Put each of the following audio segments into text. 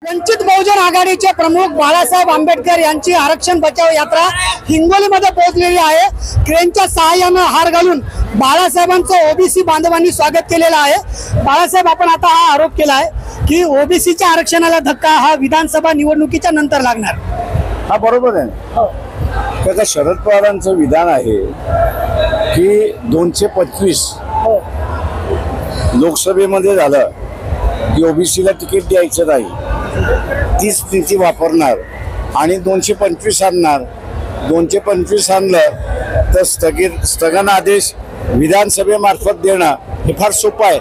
वंचित बहुजन आघाडीचे प्रमुख बाळासाहेब आंबेडकर यांची आरक्षण बचाव यात्रा हिंगोलीमध्ये पोहोचलेली आहे। क्रेनच्या सहाय्याने हार घालून बाळासाहेबांचं ओबीसी बांधवांनी स्वागत केलेलं आहे। बाळासाहेब, आपण आता हा आरोप केला आहे की ओबीसीच्या आरक्षणाला धक्का हा विधानसभा निवडणुकीच्या नंतर लागणार। हा बरोबर आहे। त्याचा शरद पवारांचं विधान आहे की 225 लोकसभेमध्ये झालं की ओबीसीला तिकीट द्यायचं नाही, तीच नीती वापरणार आणि 225 आणणार। 225 आणलं तर स्थगन आदेश विधानसभेमार्फत देणं हे फार सोपं आहे।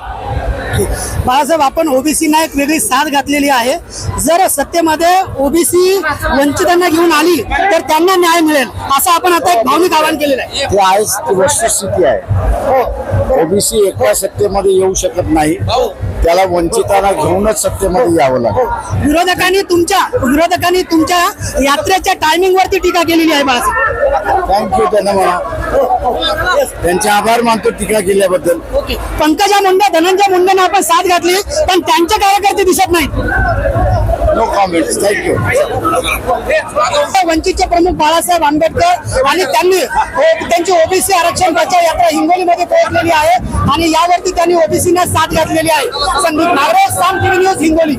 बाळासाहेब, आपण ओबीसीना एक वेगळी साथ घातलेली आहे। जर सत्तेमध्ये ओबीसी वंचितांना घेऊन आली तर त्यांना न्याय मिळेल असं आपण आता एक भावनिक आवाहन केलेलं आहे। ते आहेच, ती वस्तुस्थिती आहे। ओबीसी एका सत्तेमध्ये येऊ शकत नाही, त्याला वंचितांना घेऊनच सत्तेमध्ये यावं लागेल। विरोधकांनी तुमच्या यात्रेच्या टायमिंग वरती टीका केलेली आहे। बाळासाहेब, थँक्यू त्यांना म्हणा, त्यांचे आभार मानतो टीका केल्याबद्दल। पंकजा मुंडे, धनंजय मुंडेंना आपण साथ घातली पण त्यांचे कार्यकर्ते दिसत नाहीत। No comments, thank you. वंचितचे प्रमुख बाळासाहेब आंबेडकर आणि त्यांची ओबीसी आरक्षण बचाव यात्रा हिंगोलीमध्ये पोहोचलेली आहे आणि यावरती त्यांनी ओबीसीना साथ घातलेली आहे। संदीप नागरे, साम टीव्ही न्यूज, हिंगोली।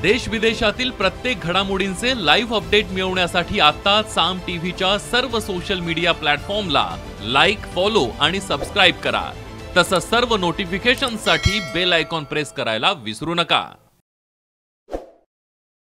देश विदेशातील प्रत्येक घडामोडींचे लाईव्ह अपडेट मिळवण्यासाठी आता साम टीव्हीच्या सर्व सोशल मीडिया प्लॅटफॉर्मला लाईक, फॉलो आणि सबस्क्राईब करा। तसंच सर्व नोटिफिकेशनसाठी बेल आयकॉन प्रेस करायला विसरू नका।